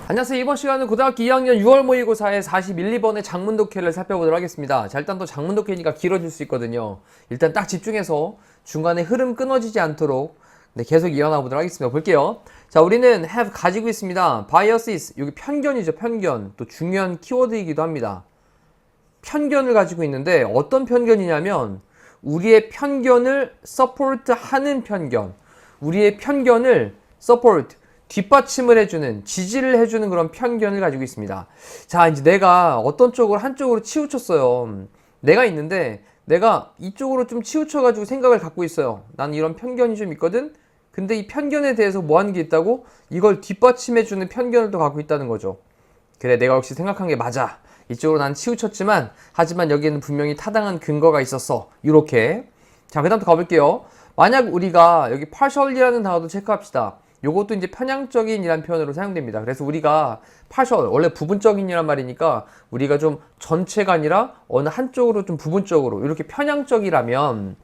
안녕하세요. 이번 시간은 고등학교 2학년 6월 모의고사의 41, 2번의 작문 독해를 살펴보도록 하겠습니다. 자, 일단 또 작문 독해니까 길어질 수 있거든요. 일단 딱 집중해서 중간에 흐름 끊어지지 않도록 계속 이어나 보도록 하겠습니다. 볼게요. 자, 우리는 have 가지고 있습니다. biases, 여기 편견이죠. 편견. 또 중요한 키워드이기도 합니다. 편견을 가지고 있는데 어떤 편견이냐면 우리의 편견을 support 하는 편견. 우리의 편견을 support, 뒷받침을 해주는, 지지를 해주는 그런 편견을 가지고 있습니다. 자, 이제 내가 어떤 쪽으로, 한쪽으로 치우쳤어요. 내가 있는데, 내가 이쪽으로 좀 치우쳐가지고 생각을 갖고 있어요. 나는 이런 편견이 좀 있거든? 근데 이 편견에 대해서 뭐 하는 게 있다고? 이걸 뒷받침해주는 편견을 또 갖고 있다는 거죠. 그래, 내가 역시 생각한 게 맞아. 이쪽으로 난 치우쳤지만, 하지만 여기에는 분명히 타당한 근거가 있었어. 이렇게. 자, 그 다음 또 가볼게요. 만약 우리가 여기 partially라는 단어도 체크합시다. 요것도 이제 편향적인 이란 표현으로 사용됩니다. 그래서 우리가 partial, 원래 부분적인이란 말이니까 우리가 좀 전체가 아니라 어느 한쪽으로 좀 부분적으로 이렇게 편향적이라면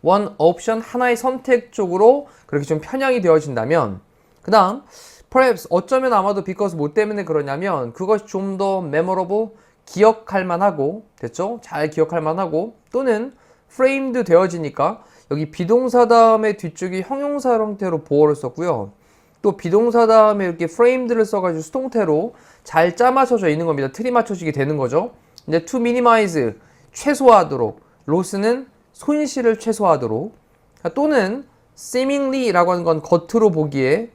one option, 하나의 선택 쪽으로 그렇게 좀 편향이 되어진다면 그 다음 perhaps, 어쩌면 아마도 because 뭐 때문에 그러냐면 그것이 좀 더 memorable, 기억할 만하고 됐죠? 잘 기억할 만하고 또는 framed 되어지니까 여기 비동사 다음에 뒤쪽이 형용사 형태로 보어를 썼고요. 또 비동사 다음에 이렇게 framed를 써가지고 수동태로 잘 짜맞춰져 있는 겁니다. 틀이 맞춰지게 되는 거죠. 이제 to minimize, 최소화하도록, loss는 손실을 최소화하도록, 또는 seemingly라고 하는 건 겉으로 보기에,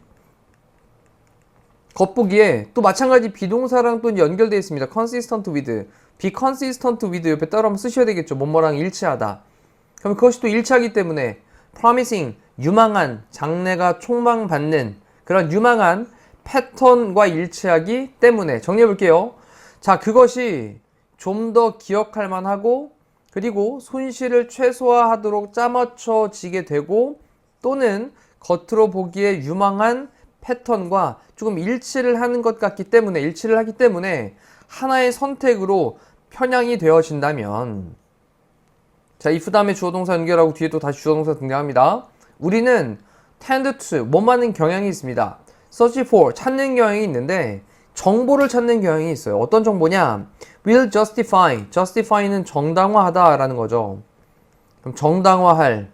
겉보기에 또 마찬가지 비동사랑 또 연결되어 있습니다. consistent with, be consistent with 옆에 따로 한번 쓰셔야 되겠죠. 뭐뭐랑 일치하다. 그럼 그것이 또 일치하기 때문에 promising, 유망한, 장래가 촉망받는 그런 유망한 패턴과 일치하기 때문에 정리해 볼게요. 자, 그것이 좀 더 기억할 만하고 그리고 손실을 최소화하도록 짜맞춰지게 되고 또는 겉으로 보기에 유망한 패턴과 조금 일치를 하는 것 같기 때문에 일치를 하기 때문에 하나의 선택으로 편향이 되어진다면 자, if 다음에 주어동사 연결하고 뒤에 또 다시 주어동사 등장합니다. 우리는 tend to, 뭐하는 경향이 있습니다. search for, 찾는 경향이 있는데 정보를 찾는 경향이 있어요. 어떤 정보냐? will justify, justify는 정당화하다 라는 거죠. 그럼 정당화할,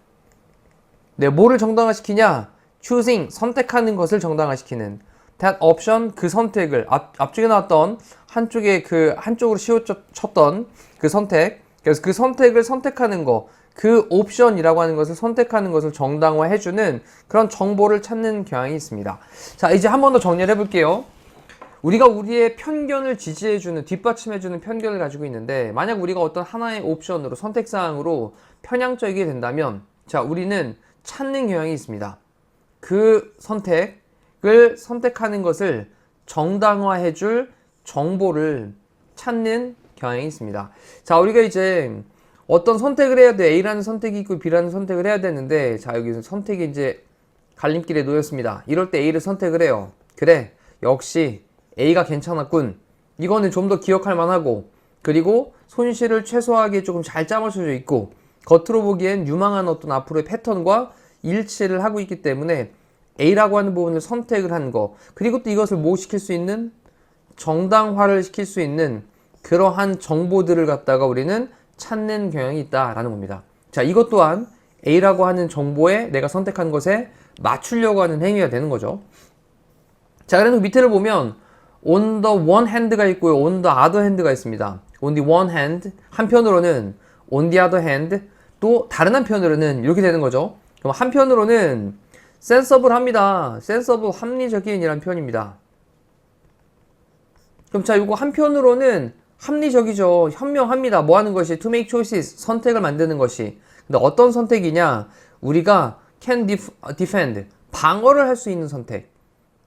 뭐를 정당화시키냐? choosing, 선택하는 것을 정당화시키는 that option, 그 선택을 앞쪽에 나왔던 한쪽으로 치우쳤던 그 선택, 그래서 그 선택을 선택하는 거, 그 옵션이라고 하는 것을 선택하는 것을 정당화해주는 그런 정보를 찾는 경향이 있습니다. 자, 이제 한 번 더 정리를 해볼게요. 우리가 우리의 편견을 지지해주는, 뒷받침해주는 편견을 가지고 있는데 만약 우리가 어떤 하나의 옵션으로, 선택사항으로 편향적이게 된다면 자, 우리는 찾는 경향이 있습니다. 그 선택을 선택하는 것을 정당화해줄 정보를 찾는 경향이 있습니다. 자, 우리가 이제 어떤 선택을 해야 돼. A라는 선택이 있고 B라는 선택을 해야 되는데 자, 여기서 선택이 이제 갈림길에 놓였습니다. 이럴 때 A를 선택을 해요. 그래, 역시 A가 괜찮았군. 이거는 좀 더 기억할 만하고 그리고 손실을 최소화하기에 조금 잘 짜맞춰져 있고 겉으로 보기엔 유망한 어떤 앞으로의 패턴과 일치를 하고 있기 때문에 A라고 하는 부분을 선택을 한 거, 그리고 또 이것을 뭐 시킬 수 있는, 정당화를 시킬 수 있는 그러한 정보들을 갖다가 우리는 찾는 경향이 있다라는 겁니다. 자, 이것 또한 A라고 하는 정보에 내가 선택한 것에 맞추려고 하는 행위가 되는 거죠. 자, 그래서 밑에를 보면 on the one hand가 있고요, on the other hand가 있습니다. on the one hand, 한편으로는 on the other hand, 또 다른 한편으로는 이렇게 되는 거죠. 그럼 한편으로는 sensible 합니다. sensible, 합리적인 이란 표현입니다. 그럼 자, 이거 한편으로는 합리적이죠. 현명합니다. 뭐 하는 것이? to make choices, 선택을 만드는 것이. 근데 어떤 선택이냐? 우리가 can defend, 방어를 할 수 있는 선택.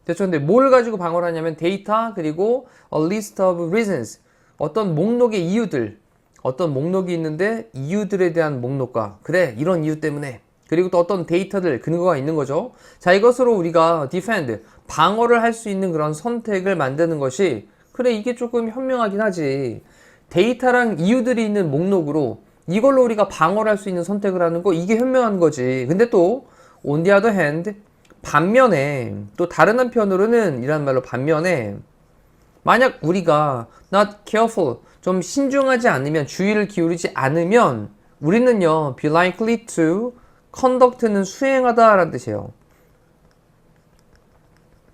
됐죠? 근데 뭘 가지고 방어를 하냐면 데이터 그리고 a list of reasons, 어떤 목록의 이유들, 어떤 목록이 있는데 이유들에 대한 목록과 그래, 이런 이유 때문에, 그리고 또 어떤 데이터들, 근거가 있는 거죠. 자, 이것으로 우리가 defend, 방어를 할 수 있는 그런 선택을 만드는 것이, 그래, 이게 조금 현명하긴 하지. 데이터랑 이유들이 있는 목록으로 이걸로 우리가 방어를 할 수 있는 선택을 하는 거, 이게 현명한 거지. 근데 또 on the other hand, 반면에 또 다른 한편으로는 이란 말로 반면에 만약 우리가 not careful, 좀 신중하지 않으면, 주의를 기울이지 않으면 우리는요 be likely to conduct는 수행하다 라는 뜻이에요.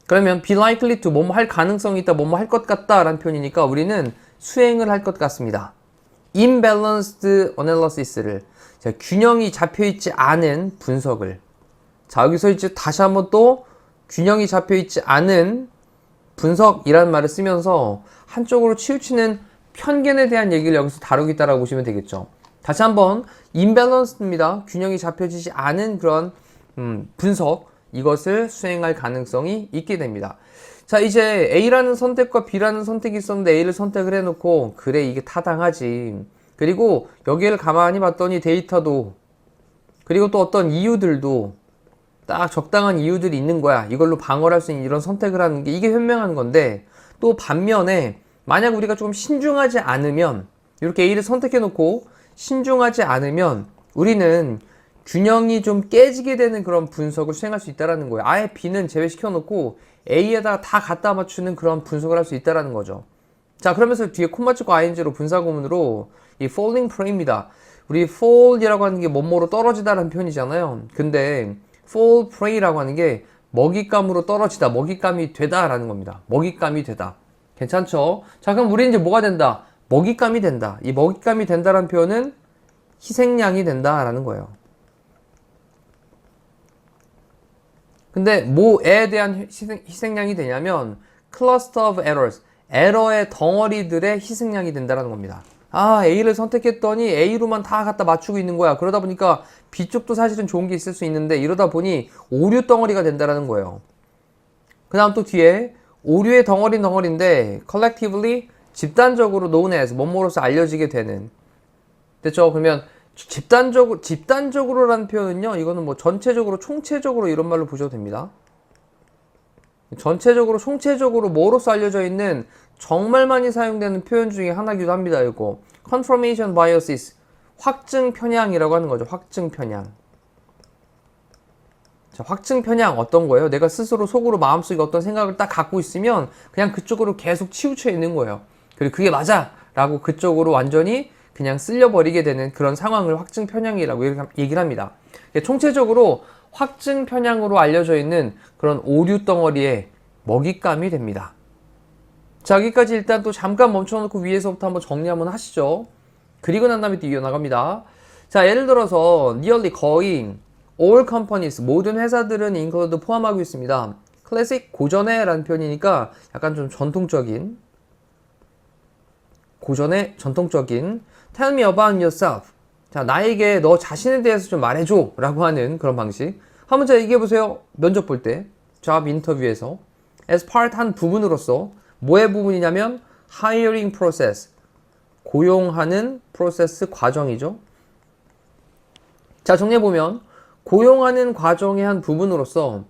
그러면 be likely to 뭐뭐 할 가능성이 있다, 뭐뭐 할 것 같다 라는 표현이니까 우리는 수행을 할 것 같습니다. imbalanced analysis를, 자, 균형이 잡혀있지 않은 분석을, 자, 여기서 이제 다시 한번 또 균형이 잡혀있지 않은 분석이라는 말을 쓰면서 한쪽으로 치우치는 편견에 대한 얘기를 여기서 다루고 있다고 보시면 되겠죠. 다시 한번 imbalance입니다. 균형이 잡혀지지 않은 그런 분석, 이것을 수행할 가능성이 있게 됩니다. 자, 이제 A라는 선택과 B라는 선택이 있었는데 A를 선택을 해놓고 그래 이게 타당하지. 그리고 여기를 가만히 봤더니 데이터도, 그리고 또 어떤 이유들도 딱 적당한 이유들이 있는 거야. 이걸로 방어를 할 수 있는 이런 선택을 하는 게 이게 현명한 건데, 또 반면에 만약 우리가 조금 신중하지 않으면, 이렇게 A를 선택해 놓고 신중하지 않으면 우리는 균형이 좀 깨지게 되는 그런 분석을 수행할 수 있다는 거예요. 아예 B는 제외시켜 놓고 A에다 다 갖다 맞추는 그런 분석을 할 수 있다는 거죠. 자, 그러면서 뒤에 콤마 찍고 ing로 분사구문으로 이 falling prey입니다. 우리 fall이라고 하는 게 뭐뭐로 떨어지다라는 표현이잖아요. 근데 fall prey라고 하는 게 먹잇감으로 떨어지다, 먹잇감이 되다라는 겁니다. 먹잇감이 되다. 괜찮죠? 자, 그럼 우리 이제 뭐가 된다? 먹잇감이 된다. 이 먹잇감이 된다라는 표현은 희생양이 된다라는 거예요. 근데 뭐에 대한 희생양이 되냐면 cluster of errors, 에러의 덩어리들의 희생양이 된다는 겁니다. 아, A를 선택했더니 A로만 다 갖다 맞추고 있는 거야. 그러다 보니까 B쪽도 사실은 좋은 게 있을 수 있는데 이러다 보니 오류 덩어리가 된다는 거예요. 그 다음 또 뒤에 오류의 덩어리인데 collectively, 집단적으로 known as, 뭐뭐로서 알려지게 되는. 됐죠? 그러면 집단적으로라는 표현은요, 이거는 뭐 전체적으로, 총체적으로 이런 말로 보셔도 됩니다. 전체적으로, 총체적으로 뭐로서 알려져 있는 정말 많이 사용되는 표현 중에 하나이기도 합니다. 이거 confirmation biases, 확증 편향이라고 하는 거죠. 확증 편향. 자, 확증 편향 어떤 거예요? 내가 스스로 속으로 마음속에 어떤 생각을 딱 갖고 있으면 그냥 그쪽으로 계속 치우쳐 있는 거예요. 그리고 그게 맞아! 라고 그쪽으로 완전히 그냥 쓸려버리게 되는 그런 상황을 확증 편향이라고 얘기를 합니다. 총체적으로 확증 편향으로 알려져 있는 그런 오류 덩어리의 먹잇감이 됩니다. 자, 여기까지 일단 또 잠깐 멈춰놓고 위에서부터 한번 정리 한번 하시죠. 그리고 난 다음에 또 이어나갑니다. 자, 예를 들어서 nearly, 거의 all companies, 모든 회사들은 include, 포함하고 있습니다. classic, 고전의 라는 표현이니까 약간 좀 전통적인, 고전의 전통적인 tell me about yourself. 자, 나에게 너 자신에 대해서 좀 말해줘 라고 하는 그런 방식. 한번 자, 얘기해보세요. 면접 볼 때, job 인터뷰에서 as part, 한 부분으로서, 뭐의 부분이냐면 hiring process, 고용하는 프로세스, 과정이죠. 자, 정리해보면 고용하는 과정의 한 부분으로서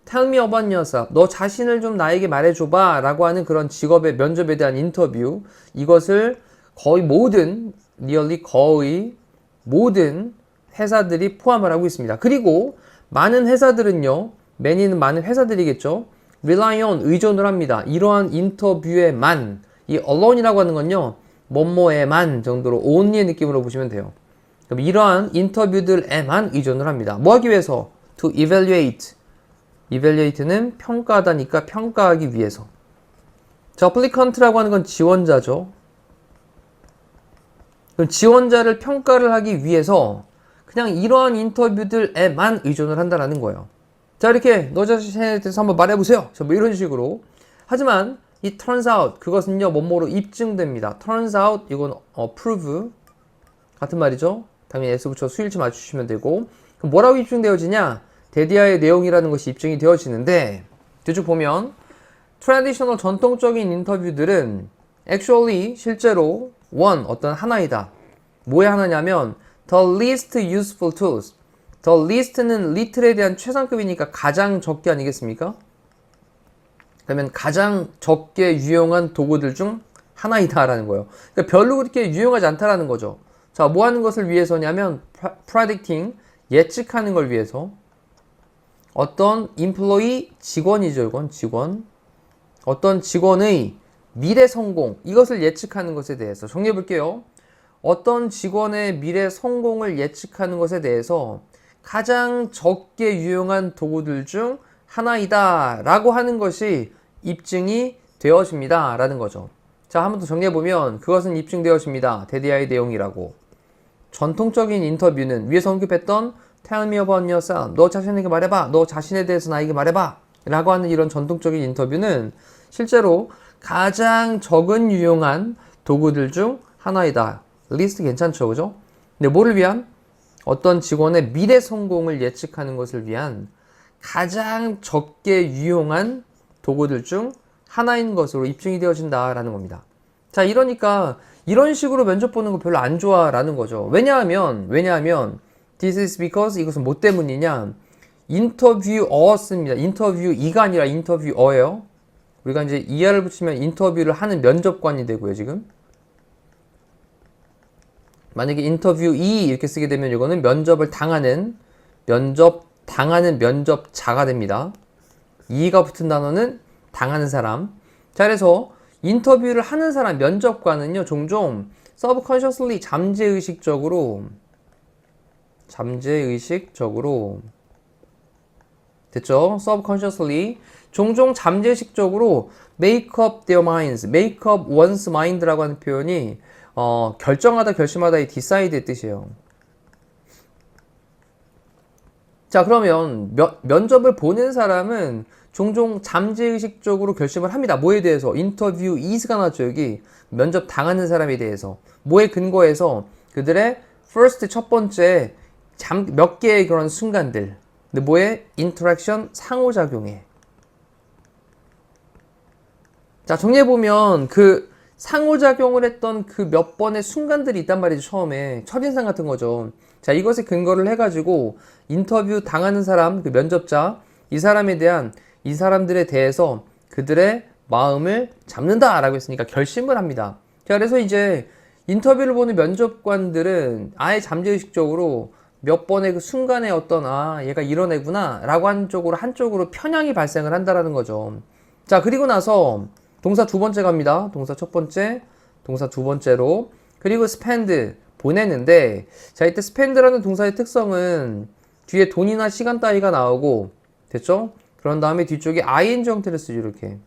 tell me about yourself, 너 자신을 좀 나에게 말해줘봐 라고 하는 그런 직업의 면접에 대한 인터뷰, 이것을 거의 모든, nearly 거의 모든 회사들이 포함을 하고 있습니다. 그리고 많은 회사들은요, many는 많은 회사들이겠죠, rely on, 의존을 합니다. 이러한 인터뷰에만, 이 alone이라고 하는 건요, 뭐뭐에만 정도로 only의 느낌으로 보시면 돼요. 그럼 이러한 인터뷰들에만 의존을 합니다. 뭐 하기 위해서? to evaluate. evaluate는 평가하다니까 평가하기 위해서. 자, applicant라고 하는 건 지원자죠. 그럼 지원자를 평가를 하기 위해서 그냥 이러한 인터뷰들에만 의존을 한다는 거예요. 자, 이렇게 너 자신에 대해서 한번 말해보세요. 자, 뭐 이런 식으로. 하지만 이 turns out, 그것은요, 뭐뭐로 입증됩니다. turns out, 이건 prove 같은 말이죠. 당연히 s 붙여 수일치 맞추시면 되고. 그럼 뭐라고 입증되어지냐? 데디아의 내용이라는 것이 입증이 되어지는데, 뒤쪽 보면 traditional, 전통적인 인터뷰들은 actually, 실제로 one, 어떤 하나이다. 뭐의 하나냐면 the least useful tools. the least는 little에 대한 최상급이니까 가장 적게 아니겠습니까? 그러면 가장 적게 유용한 도구들 중 하나이다라는 거예요. 그러니까 별로 그렇게 유용하지 않다라는 거죠. 자, 뭐 하는 것을 위해서냐면 predicting, 예측하는 걸 위해서 어떤 employee, 직원이죠. 이건 직원. 어떤 직원의 미래 성공, 이것을 예측하는 것에 대해서 정리해 볼게요. 어떤 직원의 미래 성공을 예측하는 것에 대해서 가장 적게 유용한 도구들 중 하나이다 라고 하는 것이 입증이 되어집니다 라는 거죠. 자, 한 번 더 정리해보면 그것은 입증되어집니다. 대디아의 내용이라고. 전통적인 인터뷰는 위에서 언급했던 Tell me about yourself. 너 자신에게 말해봐. 너 자신에 대해서 나에게 말해봐. 라고 하는 이런 전통적인 인터뷰는 실제로 가장 적은 유용한 도구들 중 하나이다. 리스트 괜찮죠, 그죠? 근데 뭐를 위한? 어떤 직원의 미래 성공을 예측하는 것을 위한 가장 적게 유용한 도구들 중 하나인 것으로 입증이 되어진다라는 겁니다. 자, 이러니까 이런 식으로 면접 보는 거 별로 안 좋아라는 거죠. 왜냐하면 this is because 이것은 뭐 때문이냐? 인터뷰어였습니다. 인터뷰이가 아니라 인터뷰어예요. 우리가 이제 이하를 붙이면 인터뷰를 하는 면접관이 되고요, 지금. 만약에 인터뷰이 이렇게 쓰게 되면 이거는 면접을 당하는 면접자가 됩니다. 이가 붙은 단어는 당하는 사람. 자, 그래서 인터뷰를 하는 사람, 면접관은요, 종종 subconsciously, 잠재의식적으로 됐죠? subconsciously 종종 잠재의식적으로 make up their minds, make up one's mind라고 하는 표현이 결정하다, 결심하다의 decide의 뜻이에요. 자, 그러면 면접을 보는 사람은 종종 잠재의식적으로 결심을 합니다. 뭐에 대해서? 인터뷰 is가 나왔죠, 여기. 면접 당하는 사람에 대해서. 뭐에 근거해서? 그들의 first, 첫 번째 몇 개의 그런 순간들. 근데 뭐에? interaction, 상호작용에. 자, 정리해보면 그 상호작용을 했던 그 몇 번의 순간들이 있단 말이죠, 처음에. 첫인상 같은 거죠. 자, 이것에 근거를 해가지고 인터뷰 당하는 사람, 그 면접자, 이 사람들에 대해서 그들의 마음을 잡는다라고 했으니까 결심을 합니다. 자, 그래서 이제 인터뷰를 보는 면접관들은 아예 잠재의식적으로 몇 번의 그 순간에 어떤 얘가 이런 애구나 라고 한쪽으로 편향이 발생을 한다라는 거죠. 자, 그리고 나서 동사 두 번째 갑니다. 동사 첫 번째, 동사 두 번째로. 그리고 spend, 보내는데, 자, 이때 spend라는 동사의 특성은 뒤에 돈이나 시간 따위가 나오고, 됐죠? 그런 다음에 뒤쪽에 ing 형태를 쓰죠, 이렇게.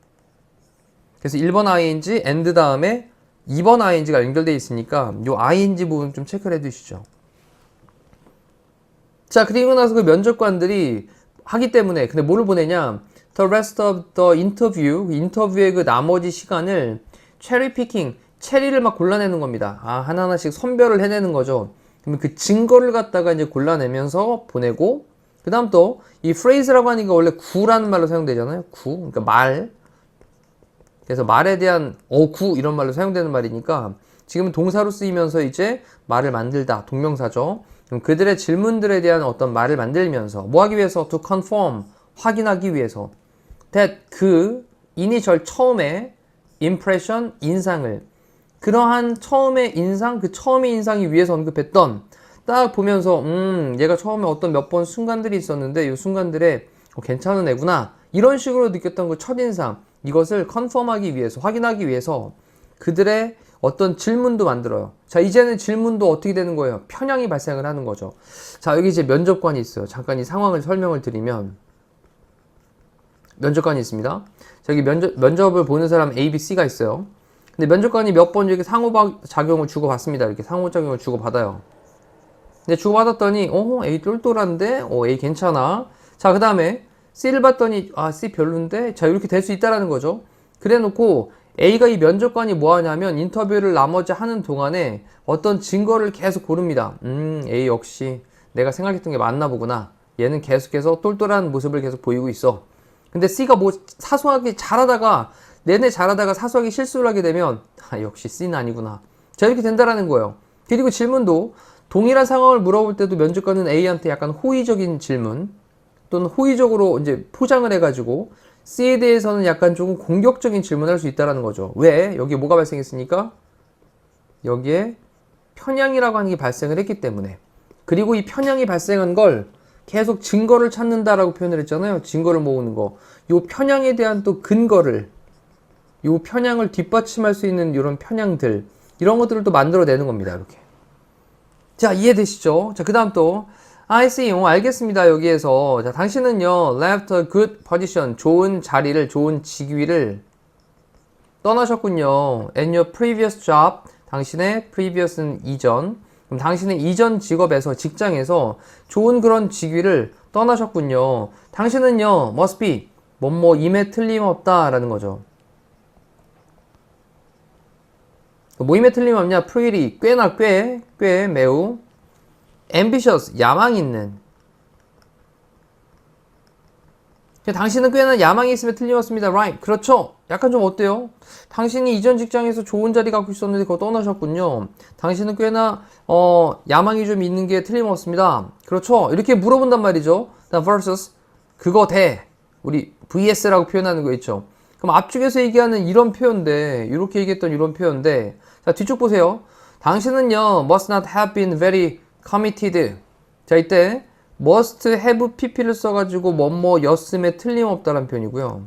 그래서 1번 ing, and 다음에 2번 ing가 연결되어 있으니까 요 ing 부분 좀 체크를 해 두시죠. 자, 그리고 나서 그 면접관들이 하기 때문에, 근데 뭐를 보내냐? The rest of the interview, 인터뷰의 그 나머지 시간을 cherry picking, 체리를 막 골라내는 겁니다. 하나하나씩 선별을 해내는 거죠. 그러면 그 증거를 갖다가 이제 골라내면서 보내고, 그 다음 또, 이 phrase라고 하는 게 원래 구라는 말로 사용되잖아요. 구. 그러니까 말. 그래서 말에 대한 구 이런 말로 사용되는 말이니까 지금 동사로 쓰이면서 이제 말을 만들다. 동명사죠. 그럼 그들의 질문들에 대한 어떤 말을 만들면서 뭐 하기 위해서? To confirm. 확인하기 위해서. that 그 이니셜 처음에 impression 인상을 그러한 처음의 인상, 그 처음의 인상이 위에서 언급했던 딱 보면서 얘가 처음에 어떤 몇 번 순간들이 있었는데 이 순간들에 괜찮은 애구나 이런 식으로 느꼈던 그 첫인상 이것을 컨펌하기 위해서 확인하기 위해서 그들의 어떤 질문도 만들어요. 자, 이제는 질문도 어떻게 되는 거예요? 편향이 발생을 하는 거죠. 자, 여기 이제 면접관이 있어요. 잠깐 이 상황을 설명을 드리면 면접관이 있습니다. 저기 면접을 보는 사람 A, B, C가 있어요. 근데 면접관이 몇 번 이렇게 상호작용을 주고받습니다. 이렇게 상호작용을 주고받아요. 근데 주고받았더니 A 똘똘한데 A 괜찮아. 자, 그 다음에 C를 봤더니 C 별론데. 자, 이렇게 될 수 있다라는 거죠. 그래 놓고 A가 이 면접관이 뭐 하냐면 인터뷰를 나머지 하는 동안에 어떤 증거를 계속 고릅니다. A 역시 내가 생각했던 게 맞나 보구나. 얘는 계속해서 똘똘한 모습을 계속 보이고 있어. 근데 C가 뭐 사소하게 내내 잘하다가 사소하게 실수를 하게 되면 역시 C는 아니구나. 자, 이렇게 된다라는 거예요. 그리고 질문도 동일한 상황을 물어볼 때도 면접관은 A한테 약간 호의적인 질문 또는 호의적으로 이제 포장을 해가지고 C에 대해서는 약간 조금 공격적인 질문을 할 수 있다는 거죠. 왜? 여기에 뭐가 발생했으니까? 여기에 편향이라고 하는 게 발생을 했기 때문에, 그리고 이 편향이 발생한 걸 계속 증거를 찾는다라고 표현을 했잖아요. 증거를 모으는 거. 요 편향에 대한 또 근거를, 요 편향을 뒷받침할 수 있는 이런 편향들, 이런 것들을 또 만들어내는 겁니다. 이렇게. 자, 이해되시죠? 자, 그 다음 또 I see. 알겠습니다. 여기에서 자, 당신은요 left a good position, 좋은 자리를, 좋은 직위를 떠나셨군요. And your previous job, 당신의 previous는 이전, 그럼 당신의 이전 직업에서, 직장에서 좋은 그런 직위를 떠나셨군요. 당신은요 must be, 뭐뭐임에 틀림없다 라는 거죠. 뭐임에 틀림없냐? pretty, 꽤나 꽤 매우, ambitious, 야망 있는. 당신은 꽤나 야망이 있으면 틀림없습니다. Right. 그렇죠. 약간 좀 어때요? 당신이 이전 직장에서 좋은 자리 갖고 있었는데 그거 떠나셨군요. 당신은 꽤나 야망이 좀 있는 게 틀림없습니다. 그렇죠. 이렇게 물어본단 말이죠. versus 그거 대, 우리 vs라고 표현하는 거 있죠. 그럼 앞쪽에서 얘기하는 이런 표현인데, 이렇게 얘기했던 이런 표현인데, 자, 뒤쪽 보세요. 당신은요 must not have been very committed. 자, 이때 must have pp를 써가지고 뭐뭐였음에 틀림없다라는 표현이고요.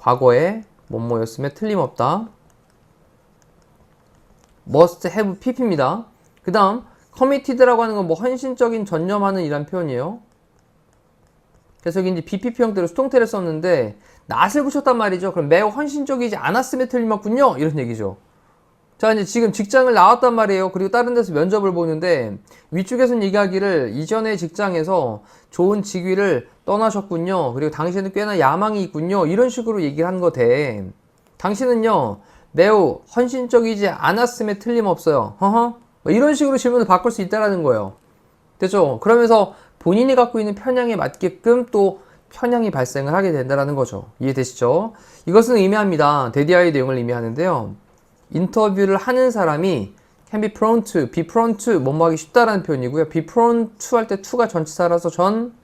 과거에 뭐뭐였음에 틀림없다. must have pp입니다. 그 다음 committed라고 하는 건 뭐 헌신적인, 전념하는 이란 표현이에요. 그래서 여기 이제 BPP 형태로 수동태를 썼는데 not을 붙였단 말이죠. 그럼 매우 헌신적이지 않았음에 틀림없군요, 이런 얘기죠. 자, 이제 지금 직장을 나왔단 말이에요. 그리고 다른 데서 면접을 보는데 위쪽에서는 얘기하기를 이전의 직장에서 좋은 직위를 떠나셨군요. 그리고 당신은 꽤나 야망이 있군요. 이런 식으로 얘기를 한 거 돼. 당신은요 매우 헌신적이지 않았음에 틀림없어요. 허허. 이런 식으로 질문을 바꿀 수 있다라는 거예요. 됐죠? 그러면서 본인이 갖고 있는 편향에 맞게끔 또 편향이 발생을 하게 된다는 거죠. 이해되시죠? 이것은 의미합니다. 데디아의 내용을 의미하는데요. 인터뷰를 하는 사람이 can be prone to, be prone to, 뭐뭐 하기 쉽다라는 표현이고요. be prone to 할 때 to가 전치사라서 전,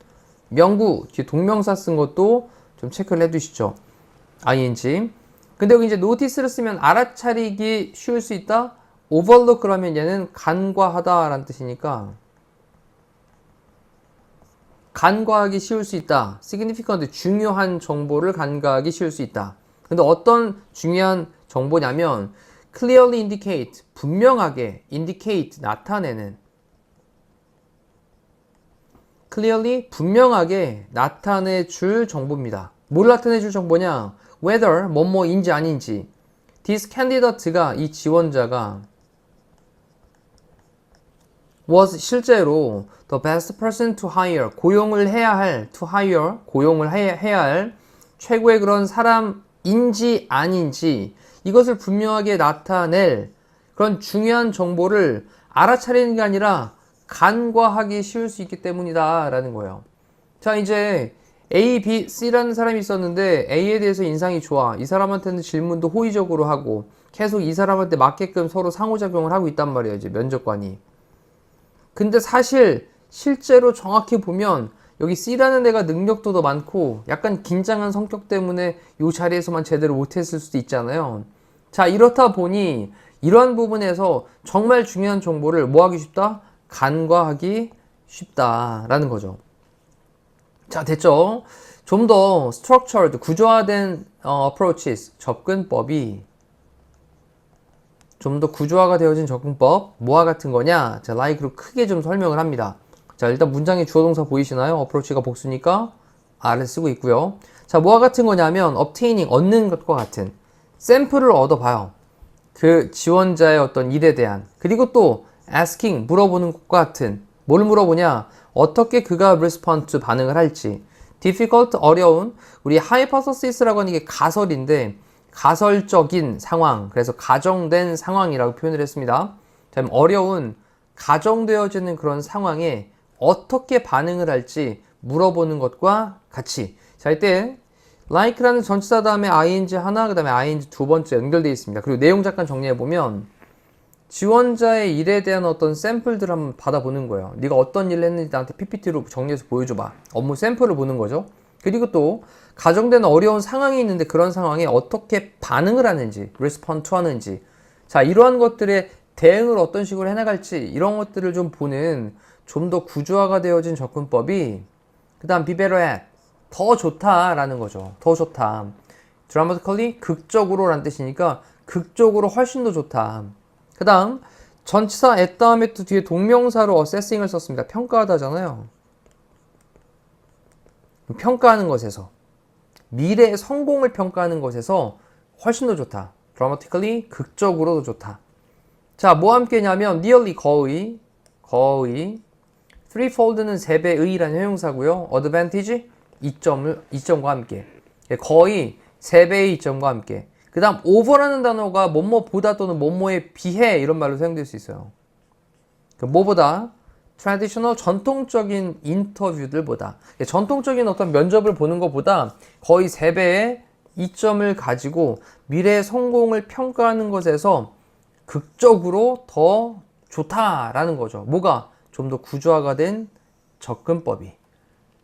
명구, 뒤에 동명사 쓴 것도 좀 체크를 해두시죠. ing. 근데 여기 이제 notice를 쓰면 알아차리기 쉬울 수 있다? overlook 그러면 얘는 간과하다 라는 뜻이니까 간과하기 쉬울 수 있다. significant, 중요한 정보를 간과하기 쉬울 수 있다. 근데 어떤 중요한 정보냐면 clearly indicate, 분명하게, indicate, 나타내는, clearly, 분명하게 나타내줄 정보입니다. 뭘 나타내줄 정보냐? whether, 뭐뭐인지 아닌지. this candidate가, 이 지원자가 was 실제로 the best person to hire, 고용을 해야 할, to hire, 고용을 해야 할 최고의 그런 사람인지 아닌지, 이것을 분명하게 나타낼 그런 중요한 정보를 알아차리는 게 아니라 간과하기 쉬울 수 있기 때문이다 라는 거예요. 자, 이제 A, B, C라는 사람이 있었는데 A에 대해서 인상이 좋아. 이 사람한테는 질문도 호의적으로 하고 계속 이 사람한테 맞게끔 서로 상호작용을 하고 있단 말이에요, 이제 면접관이. 근데 사실 실제로 정확히 보면 여기 C라는 애가 능력도 더 많고 약간 긴장한 성격 때문에 이 자리에서만 제대로 못했을 수도 있잖아요. 자, 이렇다 보니 이러한 부분에서 정말 중요한 정보를 뭐 하기 쉽다? 간과하기 쉽다라는 거죠. 자, 됐죠? 좀 더 structured, 구조화된 approaches, 접근법이 좀 더 구조화가 되어진 접근법, 뭐와 같은 거냐? 자, like로 크게 좀 설명을 합니다. 자, 일단 문장의 주어 동사 보이시나요? approach가 복수니까 R을 쓰고 있고요. 자, 뭐와 같은 거냐면 obtaining, 얻는 것과 같은 샘플을 얻어봐요. 그 지원자의 어떤 일에 대한. 그리고 또 asking, 물어보는 것과 같은. 뭘 물어보냐? 어떻게 그가 respond to, 반응을 할지. difficult, 어려운. 우리 hypothesis라고 하는 게 가설인데 가설적인 상황, 그래서 가정된 상황이라고 표현을 했습니다. 다음 어려운, 가정되어지는 그런 상황에 어떻게 반응을 할지 물어보는 것과 같이. 자, 이때 like라는 전치사 다음에 ing 하나, 그 다음에 ing 두 번째 연결되어 있습니다. 그리고 내용 잠깐 정리해보면 지원자의 일에 대한 어떤 샘플들을 한번 받아보는 거예요. 네가 어떤 일을 했는지 나한테 PPT로 정리해서 보여줘봐. 업무 샘플을 보는 거죠. 그리고 또 가정되는 어려운 상황이 있는데 그런 상황에 어떻게 반응을 하는지, respond to 하는지. 자, 이러한 것들의 대응을 어떤 식으로 해나갈지 이런 것들을 좀 보는 좀 더 구조화가 되어진 접근법이 그 다음 be better at 더 좋다라는 거죠. 더 좋다. dramatically 극적으로 라는 뜻이니까 극적으로 훨씬 더 좋다. 그 다음 전치사 at 다음에 또 뒤에 동명사로 assessing을 썼습니다. 평가하다잖아요. 평가하는 것에서 미래의 성공을 평가하는 것에서 훨씬 더 좋다. dramatically 극적으로도 좋다. 자, 뭐와 함께냐면 nearly 거의 threefold는 3배의라는 형용사고요. advantage 이점과 함께 거의 3배의 이점과 함께 그 다음 over라는 단어가 뭐뭐보다 또는 뭐뭐에 비해 이런 말로 사용될 수 있어요. 뭐보다 traditional 전통적인 인터뷰들보다 전통적인 어떤 면접을 보는 것보다 거의 3배의 이점을 가지고 미래의 성공을 평가하는 것에서 극적으로 더 좋다라는 거죠. 뭐가? 좀 더 구조화가 된 접근법이.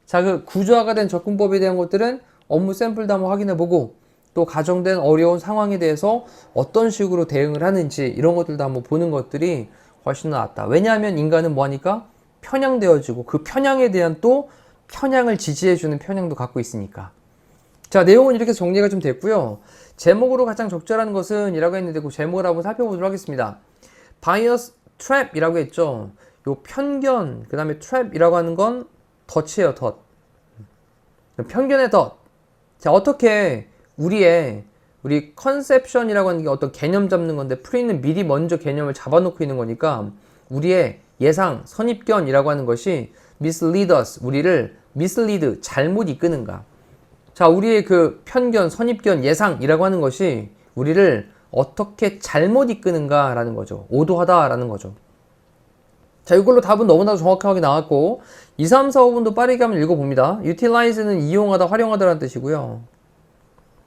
자, 그 구조화가 된 접근법에 대한 것들은 업무 샘플도 한번 확인해보고 또 가정된 어려운 상황에 대해서 어떤 식으로 대응을 하는지 이런 것들도 한번 보는 것들이 훨씬 낫다. 왜냐하면 인간은 뭐하니까? 편향되어지고 그 편향에 대한 또 편향을 지지해주는 편향도 갖고 있으니까. 자, 내용은 이렇게 정리가 좀 됐고요. 제목으로 가장 적절한 것은 이라고 했는데 그 제목을 한번 살펴보도록 하겠습니다. bias trap이라고 했죠. 요 편견, 그 다음에 trap이라고 하는 건 덫이에요, 덫. 편견의 덫. 자, 어떻게 우리 컨셉션이라고 하는 게 어떤 개념 잡는 건데 프리는 미리 먼저 개념을 잡아놓고 있는 거니까 우리의 예상, 선입견이라고 하는 것이 mislead us, 우리를 mislead, 잘못 이끄는가. 자, 우리의 그 편견, 선입견, 예상이라고 하는 것이 우리를 어떻게 잘못 이끄는가라는 거죠. 오도하다라는 거죠. 자, 이걸로 답은 너무나도 정확하게 나왔고 2, 3, 4, 5분도 빠르게 한번 읽어봅니다. utilize는 이용하다, 활용하다라는 뜻이고요.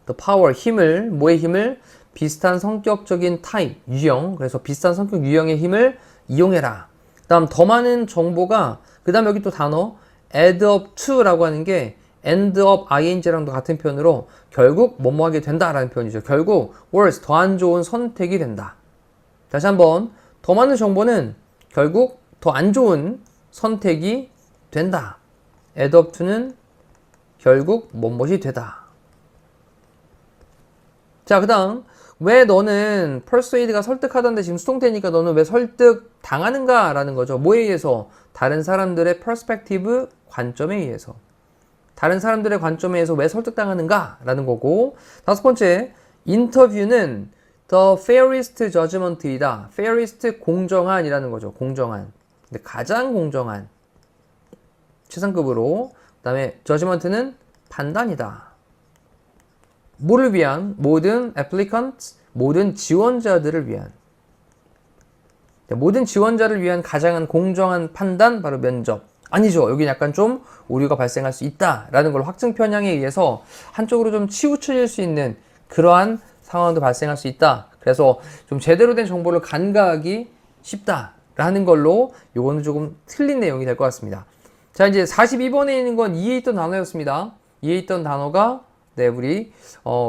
the power, 힘을, 뭐의 힘을? 비슷한 성격적인 타입, 유형. 그래서 비슷한 성격 유형의 힘을 이용해라. 그 다음 더 많은 정보가 그 다음 여기 또 단어 add up to라고 하는 게 end up ing랑도 같은 표현으로 결국 뭐뭐 하게 된다라는 표현이죠. 결국 worse, 더 안 좋은 선택이 된다. 다시 한번 더 많은 정보는 결국 더 안 좋은 선택이 된다. add up to는 결국 뭐뭇이 되다. 자, 그 다음 왜 너는 persuade가 설득하던데 지금 수동태니까 너는 왜 설득 당하는가 라는 거죠. 뭐에 의해서? 다른 사람들의 perspective, 관점에 의해서. 다른 사람들의 관점에 의해서 왜 설득당하는가 라는 거고, 다섯 번째, 인터뷰는 the fairest judgment이다. fairest, 공정한이라는 거죠. 공정한. 근데 가장 공정한, 최상급으로. 그 다음에 judgment는 판단이다. 뭐를 위한? 모든 applicants, 모든 지원자들을 위한. 모든 지원자를 위한 가장 공정한 판단, 바로 면접. 아니죠. 여기 약간 좀 오류가 발생할 수 있다라는 걸 확증 편향에 의해서 한쪽으로 좀 치우쳐질 수 있는 그러한 상황도 발생할 수 있다. 그래서 좀 제대로 된 정보를 간과하기 쉽다라는 걸로 요거는 조금 틀린 내용이 될 것 같습니다. 자, 이제 42번에 있는 건 이에 있던 단어였습니다. 이에 있던 단어가 우리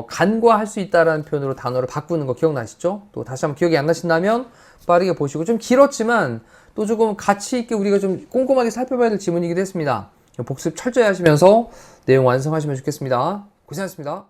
간과할 수 있다라는 표현으로 단어를 바꾸는 거 기억나시죠? 또 다시 한번 기억이 안 나신다면 빠르게 보시고, 좀 길었지만 또 조금 가치 있게 우리가 좀 꼼꼼하게 살펴봐야 될 지문이기도 했습니다. 복습 철저히 하시면서 내용 완성하시면 좋겠습니다. 고생하셨습니다.